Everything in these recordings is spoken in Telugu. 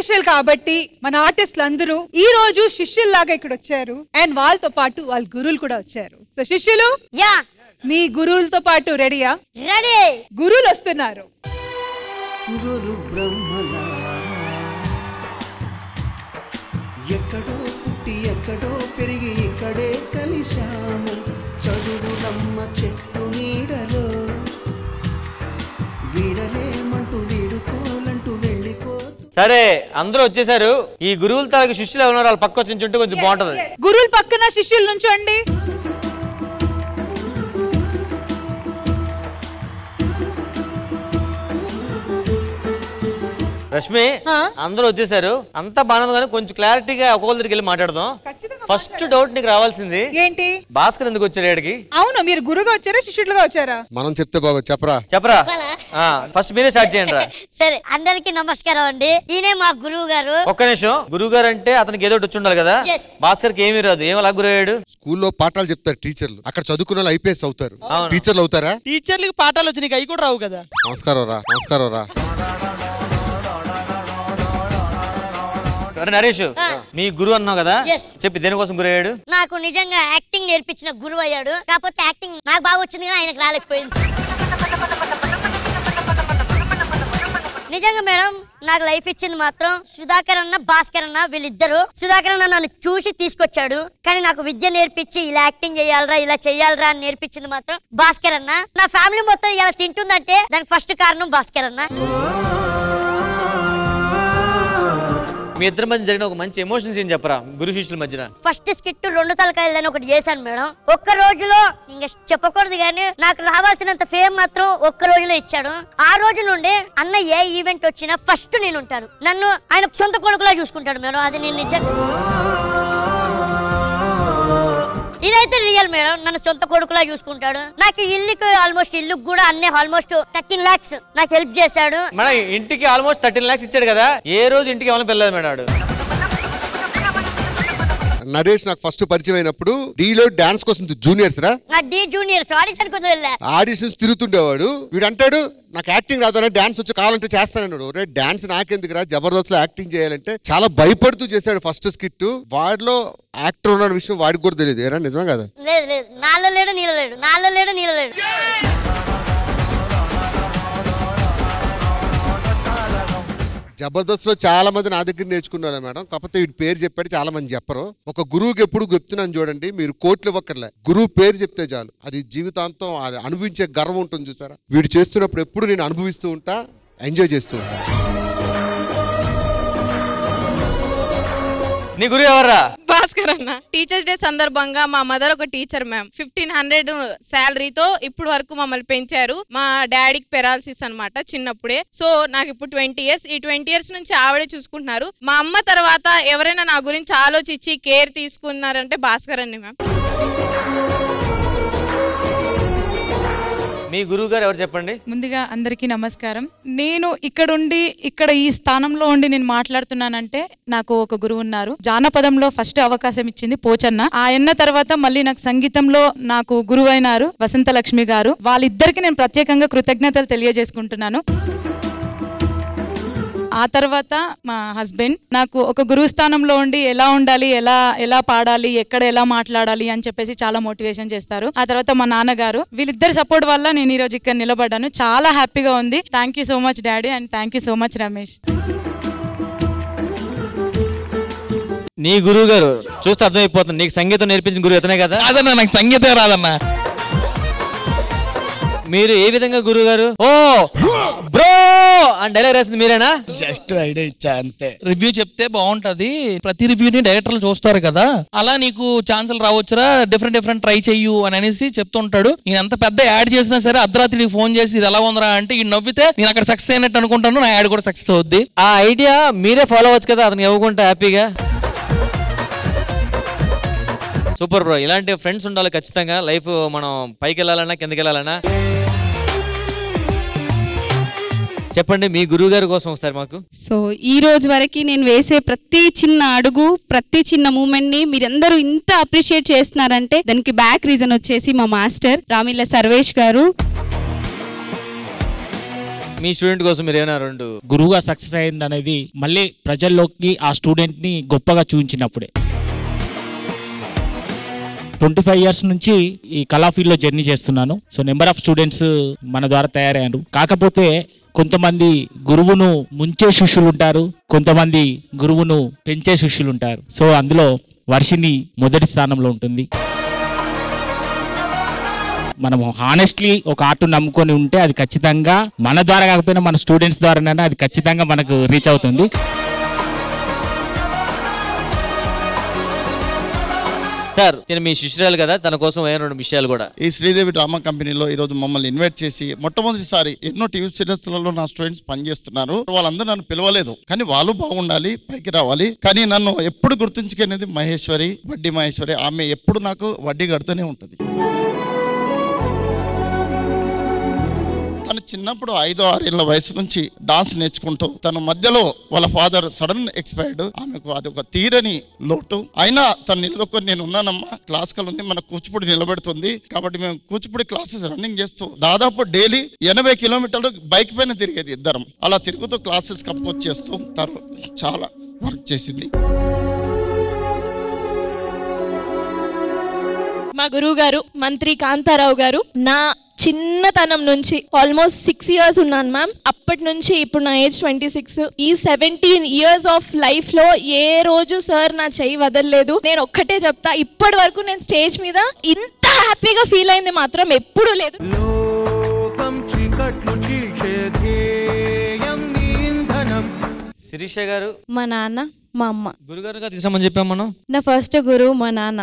స్పెషల్ కాబట్టి మన ఆర్టిస్టులు అందరూ ఈ రోజు శిష్యుల్లాగా ఇక్కడ వచ్చారు అండ్ వాళ్ళతో పాటు వాళ్ళ గురువులు కూడా వచ్చారు. సో శిష్యులు మీ గురువులతో పాటు రెడీయా? రెడీ. గురువులు వస్తున్నారు. గురు బ్రహ్మలా ఎక్కడో పుట్టి ఎక్కడో పెరిగి ఇక్కడే కలిశాము. చదువులమ్మ చెట్టు నీడలో వీడలేమంటూ వీడుకోలంటూ వెళ్ళిపోతూ. సరే అందరూ వచ్చేసారు. ఈ గురువుల తాలూకు శిష్యులు ఎవరు వాళ్ళ పక్క వచ్చి ఉంటే కొంచెం బాగుంటది. గురువుల పక్కన శిష్యుల నుంచోండి. రష్మి అందరూ వచ్చేసారు. అంతా బాగుంది కానీ కొంచెం క్లారిటీగా ఒక్కొక్క దగ్గరికి వెళ్ళి మాట్లాడదాం. ఫస్ట్ డౌట్ నీకు రావాల్సింది ఏంటి? భాస్కర్ ఎందుకు వచ్చాడు ఇక్కడికి? అవును, మీరు గురుగా వచ్చారా శిష్యులుగా వచ్చారా? మనం చెప్తే బాగా చెప్పరా ఫస్ట్ మీరే స్టార్ట్ చేయండి రా. సరే అందరికి నమస్కారం అండి. ఈయనే మా గురువు గారు. ఒక్క నిమిషం. గురువు గారు అంటే అతనికి ఏదో వచ్చి ఉండాలి కదా. భాస్కర్ కి ఏమీ రాదు. ఏం అలా గురయ్యాడు? స్కూల్లో పాఠాలు చెప్తారు టీచర్లు. అక్కడ చదువుకున్న వాళ్ళు ఐపీఎస్ అవుతారు. టీచర్లు అవుతారా? టీచర్లకి పాఠాలు వచ్చి నీకు అవి కూడా రావు కదా. నమస్కారం రా. నమస్కారం రా. నరేష్ మీ గురువు అన్నావు కదా, చెప్పి దేనికోసం గురయ్యాడు? నాకు నిజంగా యాక్టింగ్ నేర్పించిన గురువు అయ్యాడు. కాకపోతే యాక్టింగ్ నాకు బాగా వచ్చింది కానీ ఆయనకు రాలేకపోయింది. నిజంగా మేడం నాకు లైఫ్ ఇచ్చింది మాత్రం సుధాకర్ అన్న భాస్కర్ అన్న. వీళ్ళిద్దరు. సుధాకర్ అన్న నన్ను చూసి తీసుకొచ్చాడు కానీ నాకు విద్య నేర్పించి ఇలా యాక్టింగ్ చేయాలరా ఇలా చెయ్యాలరా అని నేర్పించింది మాత్రం భాస్కర్ అన్న. నా ఫ్యామిలీ మొత్తం ఇలా తింటుందంటే దానికి ఫస్ట్ కారణం భాస్కర్ అన్న. మీ ఇద్దరి మధ్య జరిగిన ఒక మంచి ఎమోషన్స్ ఏం చెప్పరా గురు శిష్యుల మధ్యన? ఫస్ట్ స్కిట్ 2 తలకాయలని ఒకటి చేశాను మేడం. ఒక్క రోజులో ఇంకా చెప్పకూడదు కానీ నాకు రావాల్సినంత ఫేమ్ మాత్రం ఒక్క రోజులో ఇచ్చాడు. ఆ రోజు నుండి అన్న ఏ ఈవెంట్ వచ్చినా ఫస్ట్ నేను ఉంటాను. నన్ను ఆయన సొంత కొడుకులా చూసుకుంటాడు మేడం. అది నేను నిజంగా ఇదైతే రియల్ మేడం. నన్ను సొంత కొడుకులా చూసుకుంటాడు. నాకు ఇల్లు కూడా అన్నీ ఆల్మోస్ట్ 13 lakhs నాకు హెల్ప్ చేశాడు. మన ఇంటికి ఆల్మోస్ట్ 13 lakhs ఇచ్చాడు కదా. ఏ రోజు ఇంటికి ఏమైనా పిల్లలు మేడం? నరేష్ నాకు ఫస్ట్ పరిచయం అయినప్పుడు డీలో డాన్స్ కోసం జూనియర్స్ రా. డి జూనియర్స్ ఆడిషన్ కోసం వెళ్ళా. ఆడిషన్స్ తిరుగుతుండేవాడు. వీడు అంటాడు నాకు యాక్టింగ్ రాదా, డాన్స్ వచ్చి కావాలంటే చేస్తానన్నాడు. రే డాన్స్ నాకెందుకు రా, జబర్దస్త్ లో యాక్టింగ్ చేయాలంటే చాలా భయపడుతూ చేశాడు ఫస్ట్ స్కిట్. వాడిలో యాక్టర్ ఉన్న విషయం వాడికి కూడా తెలియదు. ఏరా నిజమే కదా? లేదు లేదు, నాలో లేడు నీళ్ళ లేడు, నాలో లేడు నీళ్ళ లేడు. జబర్దస్త్ లో చాలా మంది నా దగ్గర నేర్చుకున్నారు మేడం. కాకపోతే వీడి పేరు చెప్పాడు, చాలా మంది చెప్పరు. ఒక గురువుకి ఎప్పుడు చెప్తున్నాను చూడండి, మీరు కోట్లు ఇవ్వక్కర్లే, గురువు పేరు చెప్తే చాలు. అది జీవితాంతం అనుభవించే గర్వం ఉంటుంది చూసారా. వీడు చేస్తున్నప్పుడు ఎప్పుడు నేను అనుభవిస్తూ ఉంటా, ఎంజాయ్ చేస్తూ ఉంటా. నీ గురువు ఎవర్రా? భాస్కర్ అన్న. టీచర్స్ డే సందర్భంగా మా మదర్ ఒక టీచర్ మ్యామ్. 1500 శాలరీతో ఇప్పుడు వరకు మమ్మల్ని పెంచారు. మా డాడీకి పెరాలసిస్ అన్నమాట చిన్నప్పుడే. సో నాకు ఇప్పుడు 20 years. ఈ 20 years నుంచి ఆవిడే చూసుకుంటున్నారు. మా అమ్మ తర్వాత ఎవరైనా నా గురించి ఆలోచించి కేర్ తీసుకున్నారంటే భాస్కర్ అన్న మ్యామ్. మీ గురువు గారు ఎవరు చెప్పండి? ముందుగా అందరికీ నమస్కారం. నేను ఇక్కడ ఈ స్థానంలో ఉండి నేను మాట్లాడుతున్నానంటే నాకు ఒక గురువు ఉన్నారు. జానపదంలో ఫస్ట్ అవకాశం ఇచ్చింది పోచన్న. ఆయన తర్వాత మళ్ళీ నాకు సంగీతంలో నాకు గురువు అయినారు వసంతలక్ష్మి గారు. వాళ్ళిద్దరికి నేను ప్రత్యేకంగా కృతజ్ఞతలు తెలియజేసుకుంటున్నాను. ఆ తర్వాత మా హస్బెండ్ నాకు ఒక గురువు స్థానంలో ఉండి ఎలా ఉండాలి, ఎలా పాడాలి, ఎక్కడ ఎలా మాట్లాడాలి అని చెప్పేసి చాలా మోటివేషన్ చేస్తారు. ఆ తర్వాత మా నాన్నగారు. వీళ్ళిద్దరి సపోర్ట్ వల్ల నేను ఈ రోజు ఇక్కడ నిలబడ్డాను. చాలా హ్యాపీగా ఉంది. Thank you so much daddy and thank you so much Ramesh. నీ గురువు గారు చూస్తే అర్థమైపోతుంది నీకు సంగీతం నేర్పించిన గురువు అతనే కదా? అదన్నా నాకు సంగీతం రాదన్నా. మీరు ఏ విధంగా గురువు గారు ఓ బ్రో అని డైలాగ్ రాసింది మీరేనా? జస్ట్ ఐడియా ఇచ్చా అంతే. రివ్యూ చెప్తే బాగుంటది. ప్రతి రివ్యూని డైరెక్టర్లు చూస్తారు కదా, అలా నీకు ఛాన్సులు రావచ్చురా, డిఫరెంట్ ట్రై చెయ్యు అని అనేసి చెప్తుంటాడు. నేను ఎంత పెద్ద యాడ్ చేసినా సరే అర్ధరాత్రికి ఫోన్ చేసి ఇది ఎలా ఉందరా అంటే ఈ నవ్వితే నేను అక్కడ సక్సెస్ అయినట్టు అనుకుంటాను, నా యాడ్ కూడా సక్సెస్ అవుద్ది. ఆ ఐడియా మీరే ఫాలో అవ్వచ్చు కదా అతను ఇవ్వకుండా హ్యాపీగా. Super bro. ఇలాంటి ఫ్రెండ్స్ ఉండాలి ఖచ్చితంగా. లైఫ్ మనం పైకి వెళ్ళాలన్నా కిందకి వెళ్ళాలన్నా. చెప్పండి మీ గురువు గారి కోసం వస్తారు మాకు. సో ఈ రోజు వరకు నేను వేసే ప్రతి చిన్న అడుగు, ప్రతి చిన్న మూమెంట్ ని మీరందరూ ఇంత అప్రిషియేట్ చేస్తున్నారంటే దానికి బ్యాక్ రీజన్ వచ్చేసి మా మాస్టర్ రామిల్ల సర్వేష్ గారు. మీ స్టూడెంట్ కోసం మీరు ఏమైనా రెండు గురువుగా సక్సెస్ అయింది అనేది మళ్ళీ ప్రజల్లోకి ఆ స్టూడెంట్ ని గొప్పగా చూపించినప్పుడే. 25 years నుంచి ఈ కళా ఫీల్డ్ లో జర్నీ చేస్తున్నాను. సో నెంబర్ ఆఫ్ స్టూడెంట్స్ మన ద్వారా తయారయ్యారు. కాకపోతే కొంతమంది గురువును ముంచే శిష్యులు ఉంటారు, కొంతమంది గురువును పెంచే శిష్యులు ఉంటారు. సో అందులో వర్షిని మొదటి స్థానంలో ఉంటుంది. మనం హానెస్ట్లీ ఒక ఆర్ట్ నమ్ముకొని ఉంటే అది ఖచ్చితంగా మన ద్వారా కాకపోయినా మన స్టూడెంట్స్ ద్వారానైనా అది ఖచ్చితంగా మనకు రీచ్ అవుతుంది. సార్ నేను మీ శిష్యురాలు కదా, తన కోసం ఏమైనా రెండు విషయాలు కూడా. ఈ శ్రీదేవి డ్రామా కంపెనీలో ఈ రోజు మమ్మల్ని ఇన్వైట్ చేసి మొట్టమొదటిసారి ఎన్నో టీవీ సీరియల్స్లలో నా స్టూడెంట్స్ పనిచేస్తున్నారు. వాళ్ళందరూ నన్ను పిలవలేదు, కానీ వాళ్ళు బాగుండాలి, పైకి రావాలి. కానీ నన్ను ఎప్పుడు గుర్తుంచుకునేది మహేశ్వరి, వడ్డీ మహేశ్వరి. ఆమె ఎప్పుడు నాకు వడ్డీ కడుతూనే ఉంటుంది. తను చిన్నప్పుడు 5-6 ఏళ్ల వయసు నుంచి డాన్స్ నేర్చుకుంటూ తన మధ్యలో వాళ్ళ ఫాదర్ సడన్ ఎక్స్పైర్డ్. ఆమెకు అది ఒక తీరని లోటు. అయినా తను నిలదొక్కొని నేను ఉన్నానమ్మా, క్లాసికల్ ఉంది, మన కూచిపూడి నిలబెడుతుంది కాబట్టి మేము కూచిపూడి క్లాసెస్ రన్నింగ్ చేస్తూ దాదాపు డైలీ 80 కిలోమీటర్లు బైక్ పైన తిరిగేది ఇద్దరం. అలా తిరుగుతూ క్లాసెస్ కంపోజ్ చేస్తూ తను చాలా వర్క్ చేసింది. మా గురువు గారు మంత్రి కాంతారావు గారు నా చిన్నతనం నుంచి ఆల్మోస్ట్ 6 years ఉన్నాను మ్యామ్. అప్పటి నుంచి ఇప్పుడు నా ఏజ్ 26. ఈ 17 years ఆఫ్ లైఫ్ లో ఏ రోజు సార్ నా చెయ్యి వదలలేదు. నేను ఒక్కటే చెప్తా, ఇప్పటి వరకు నేను స్టేజ్ మీద ఇంత హ్యాపీగా ఫీల్ అయింది మాత్రం ఎప్పుడూ లేదు. శిరీష గారు మా నాన్న, మా అమ్మ. గురుగారుగా తీసామని చెప్పాం మనం. నా ఫస్ట్ గురువు మా నాన్న.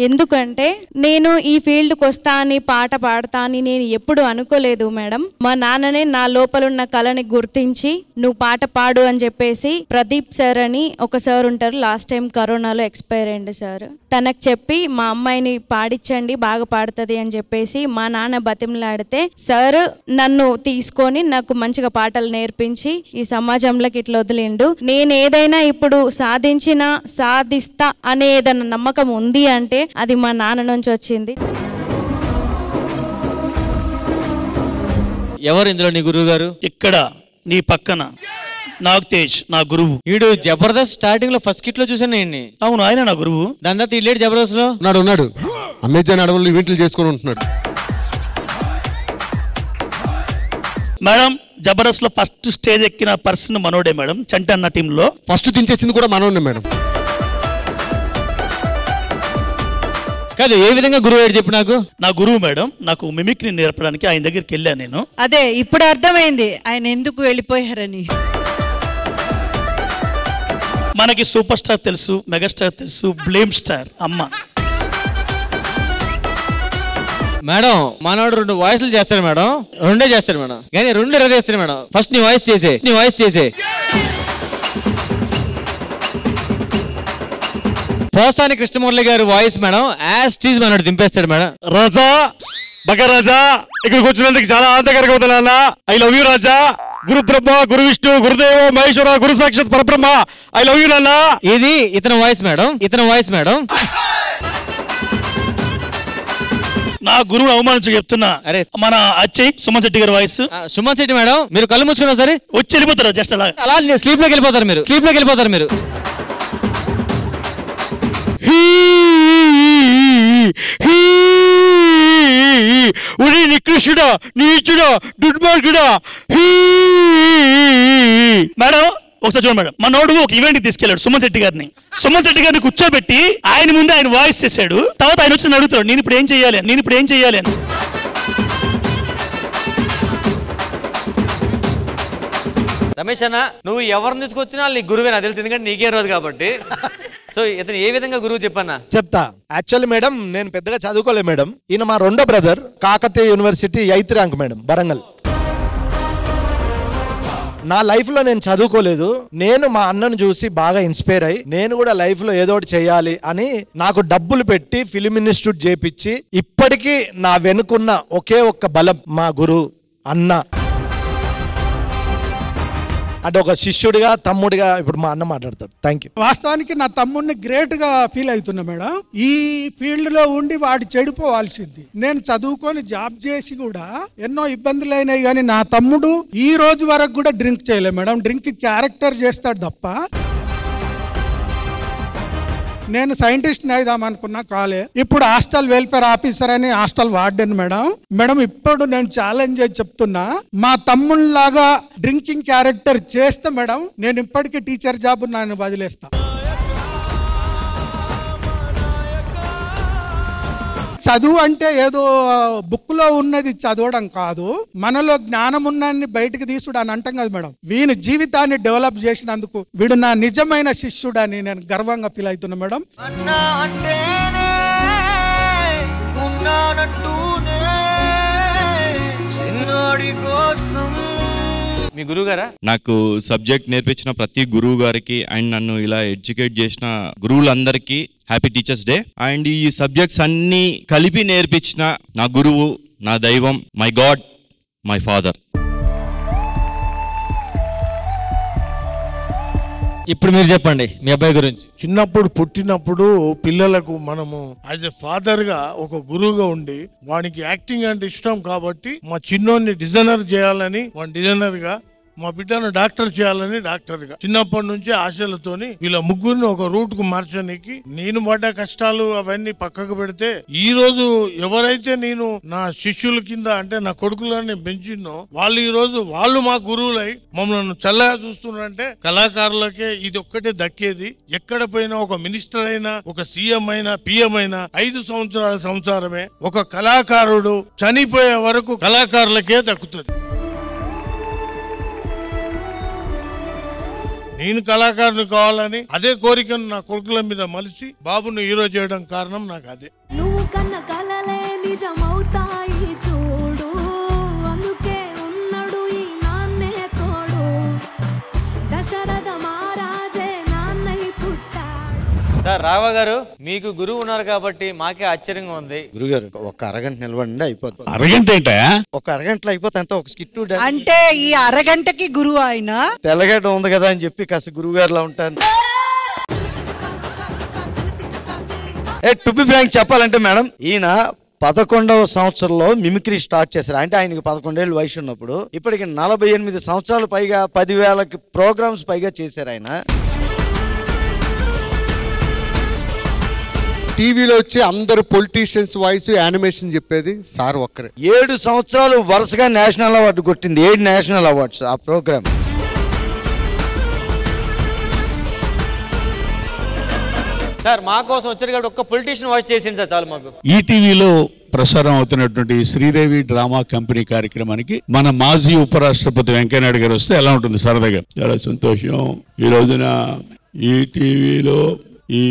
ఎందుకంటే నేను ఈ ఫీల్డ్కి వస్తా అని, పాట పాడతా అని నేను ఎప్పుడు అనుకోలేదు మేడం. మా నాన్ననే నా లోపల ఉన్న కళని గుర్తించి నువ్వు పాట పాడు అని చెప్పేసి ప్రదీప్ సార్ అని ఒక సార్ ఉంటారు, లాస్ట్ టైం కరోనాలో ఎక్స్పైర్ అయ్యింది సార్. తనకు చెప్పి మా అమ్మాయిని పాడించండి, బాగా పాడుతుంది అని చెప్పేసి మా నాన్న బతిమలాడితే సార్ నన్ను తీసుకొని నాకు మంచిగా పాటలు నేర్పించి ఈ సమాజంలోకి ఇట్లా వదిలిండు. నేను ఏదైనా ఇప్పుడు సాధిస్తా అనే ఏదైనా నమ్మకం ఉంది అంటే అది మా నాన్న నుంచి వచ్చింది. ఎవరు ఇందులో నీ గురువు గారు? ఇక్కడ నీ పక్కన నాగ్ తేజ్ నా గురువు. వీడు జబర్దస్త్ స్టార్టింగ్ లో ఫస్ట్ కిట్ లో చూసాను నేను. అవును, ఆయన నా గురువు. దాని తర్వాత ఇల్లేడు జబర్దస్త్ లో ఉన్నాడు. అమెజాన్ అడవుల్లో ఈవెంట్లు చేసుకొని ఉంటున్నాడు. మేడం జబర్దస్త్ లో ఫస్ట్ స్టేజ్ ఎక్కిన పర్సన్ మనోడే మేడం. చంటి అన్న టీమ్ లో ఫస్ట్ దించేసింది కూడా మనోడే మేడం. కాదు, ఏ విధంగా గురువు గారు చెప్పి నాకు? నా గురువు మేడం నాకు మిమిక్రీ నేర్పడానికి ఆయన దగ్గరికి వెళ్ళాను నేను. అదే ఇప్పుడు అర్థమైంది ఆయన ఎందుకు వెళ్ళిపోయారని. మనకి సూపర్ స్టార్ తెలుసు, మెగాస్టార్ తెలుసు, బ్లేమ్ స్టార్ అమ్మ. మేడం మనోడు 2 వాయిస్లు చేస్తాడు మేడం, 2 చేస్తాడు మేడం, కానీ 2 రదేస్తాడు మేడం. ఫస్ట్ నీ వాయిస్ చేసే పోసాని కృష్ణమురళి గారి వాయిస్ మేడం యాజ్ టీజ్ మనోడు దింపేస్తాడు మేడం. రాజా బగ రాజా ఇక్కడికి వచ్చినందుకు చాలా ఆనందకరంగా ఉంది నాన్న. ఐ లవ్ యూ రాజా. గురు బ్రహ్మ, గురు విష్ణు, గురుదేవ మహేశ్వర, గురు సాక్షాత్ పరబ్రహ్మ. ఐ లవ్ యూ నాన్న. ఇది ఇతని వాయిస్ మేడం. నా గురువు అవమానించి చెప్తున్నా. అరే మన అచ్చయ్ సుమన్ శెట్టి గారి వాయిస్. సుమన్ శెట్టి మేడం మీరు కళ్ళు మూసుకున్నా సరే వచ్చి వెళ్ళిపోతారు. జస్ట్ అలా స్లీప్ లోకి వెళ్ళిపోతారు మీరు. నికృష్టుడా, నీచుడా, దుర్మార్గుడా. మేడం ఒకసారి చూడండి మేడం, మనోడు ఒక ఈవెంట్ తీసుకెళ్లాడు సుమన్ శెట్టి గారిని కూర్చోబెట్టి ఆయన ముందు ఆయన వాయిస్ చేశాడు. తర్వాత ఆయన వచ్చి అడుగుతాడు నేను ఇప్పుడు ఏం చేయాలి అని. రమేష్ అన్న, నువ్వు ఎవరిని తీసుకొచ్చినా నీ గురువే నాకు తెలుసు, ఎందుకంటే నీకే రోజు కాబట్టి. సో ఇతను ఏ విధంగా గురువు చెప్పన్నా చెప్తా. యాక్చువల్లీ మేడం నేను పెద్దగా చదువుకోలేదు మేడం. ఈయన మా రెండో brother, Kakatiya university 8th rank madam, Warangal. నా లైఫ్ లో నేను చదువుకోలేదు. నేను మా అన్నను చూసి బాగా ఇన్స్పైర్ అయ్యి నేను కూడా లైఫ్ లో ఏదో ఒకటి చేయాలి అని నాకు డబ్బులు పెట్టి ఫిలిం ఇన్స్టిట్యూట్ చేపించి ఇప్పటికీ నా వెనుకున్న ఒకే ఒక్క బలం మా గురువు అన్న. అంటే ఒక శిష్యుడిగా తమ్ముడిగా ఇప్పుడు మా అన్న మాట్లాడతాడు. Thank you. వాస్తవానికి నా తమ్ముడిని గ్రేట్ గా ఫీల్ అవుతున్నా మేడం. ఈ ఫీల్డ్ లో ఉండి వాడు చెడిపోవాల్సింది. నేను చదువుకొని జాబ్ చేసి కూడా ఎన్నో ఇబ్బందులు అయినాయి, కానీ నా తమ్ముడు ఈ రోజు వరకు కూడా డ్రింక్ చేయలేదు మేడం. డ్రింక్ క్యారెక్టర్ చేస్తాడు తప్ప. నేను సైంటిస్ట్ అయిదాం అనుకున్నా, కాలే. ఇప్పుడు హాస్టల్ వెల్ఫేర్ ఆఫీసర్ అని హాస్టల్ వార్డెన్ మేడం. ఇప్పుడు నేను ఛాలెంజ్ చేసి చెప్తున్నా, మా తమ్ముళ్ళలాగా డ్రింకింగ్ క్యారెక్టర్ చేస్తే మేడం నేను ఇప్పటికీ టీచర్ జాబ్ నన్ను వదిలేస్తా. చదువు అంటే ఏదో బుక్ లో ఉన్నది చదవడం కాదు, మనలో జ్ఞానం ఉన్నన్ని బయటకు తీసుడు అని అంటాం కదా మేడం. వీని జీవితాన్ని డెవలప్ చేసినందుకు వీడు నా నిజమైన శిష్యుడని నేను గర్వంగా ఫీల్ అవుతున్నా మేడం. మీ గురువు గారా? నాకు సబ్జెక్ట్ నేర్పించిన ప్రతి గురువు గారికి అండ్ నన్ను ఇలా ఎడ్యుకేట్ చేసిన గురువులందరికీ హ్యాపీ టీచర్స్ డే. అండ్ ఈ సబ్జెక్ట్స్ అన్ని కలిపి నేర్పించిన నా గురువు, నా దైవం, మై గాడ్, మై ఫాదర్. ఇప్పుడు మీరు చెప్పండి మీ అబ్బాయి గురించి. చిన్నప్పుడు పుట్టినప్పుడు పిల్లలకు మనము యాజ్ ఎ ఫాదర్ గా ఒక గురువుగా ఉండి వానికి యాక్టింగ్ అంటే ఇష్టం కాబట్టి మా చిన్నోడిని డిజైనర్ చేయాలని వాడిని డిజైనర్ గా, మా బిడ్డను డాక్టర్ చేయాలని డాక్టర్ గా చిన్నప్పటి నుంచి ఆశలతోని వీళ్ళ ముగ్గురిని ఒక రూట్ కు మార్చడానికి నేను పడ్డ కష్టాలు అవన్నీ పక్కకు పెడితే ఈ రోజు ఎవరైతే నేను నా శిష్యుల కింద అంటే నా కొడుకులని పెంచినో వాళ్ళు ఈ రోజు వాళ్ళు మా గురువులై మమ్మల్ని చల్లగా చూస్తున్నారంటే కళాకారులకే ఇది ఒక్కటే దక్కేది. ఎక్కడ పోయినా ఒక మినిస్టర్ అయినా, ఒక సీఎం అయినా, పిఎం అయినా 5 సంవత్సరాల సంసారమే. ఒక కళాకారుడు చనిపోయే వరకు కళాకారులకే దక్కుతుంది. నేను కళాకారుని కావాలని అదే కోరికను నా కొడుకుల మీద మలిసి బాబును హీరో చేయడం కారణం నాకు అదే. నువ్వు కన్న కలలే నిజమవుతాయి చూడు, అందుకే ఉన్నాడు ఈ నాన్నే తోడు, దశరథ మహారాజే నాన్నై పుట్టాడు. సార్ రాఘవ గారు, మీకు గురువు ఉన్నారు కాబట్టి మాకే ఆశ్చర్యంగా ఉంది. గురుగారు ఒక అరగంట నిలబడి అయిపోతుంది. అరగంట ఏంటా? ఒక అరగంటలో అయిపోతే ఎంత ఒక స్కిట్ అంటే ఈ అరగంటకి గురువు ఆయన తెల్లగడ్డ ఉంది కదా అని చెప్పి కాస్త గురువు గారిలా ఉంటాను. టు బి ఫ్రాంక్ చెప్పాలంటే మేడం, ఈయన 11వ సంవత్సరంలో మిమిక్రీ స్టార్ట్ చేశారు. అంటే ఆయనకి 11 ఏళ్ళు వయసు ఉన్నప్పుడు ఇప్పటికి 48 సంవత్సరాలు పైగా 10,000 ప్రోగ్రామ్స్ పైగా చేశారు ఆయన. టీవీలో వచ్చి అందరు పొలిటీషియన్స్ వాయిస్ యానిమేషన్ చెప్పేది సార్ ఒక్కరే. 7 సంవత్సరాలు వరుసగా నేషనల్ అవార్డు కొట్టింది. 7 నేషనల్ అవార్డ్స్ ఆ ప్రోగ్రామ్. సార్ మా కోసం వచ్చారు కాబట్టి ఒక్క పొలిటీషియన్ వాయిస్ చేసింది సార్ చాలు మాకు. ఈటీవీలో ప్రసారం అవుతున్నటువంటి శ్రీదేవి డ్రామా కంపెనీ కార్యక్రమానికి మన మాజీ ఉపరాష్ట్రపతి వెంకయ్యనాయుడు గారు వస్తే ఎలా ఉంటుంది సరదాగా? చాలా సంతోషం. ఈ రోజున ఈటీవీలో ఈ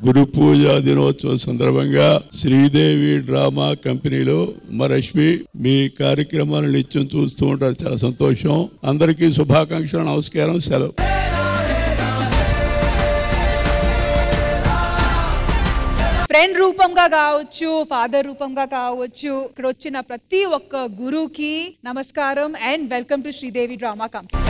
గురు పూజా దినోత్సవం సందర్భంగా శ్రీదేవి డ్రామా కంపెనీలో రష్మి మీ కార్యక్రమాలను నిత్యం చూస్తూ ఉంటారు. చాలా సంతోషం. అందరికీ శుభాకాంక్షలు, నమస్కారం, సెలవు. ఫ్రెండ్ రూపంగా కావచ్చు, ఫాదర్ రూపంగా కావచ్చు, ఇక్కడ వచ్చిన ప్రతి ఒక్క గురువుకి నమస్కారం and welcome to Sridevi drama company.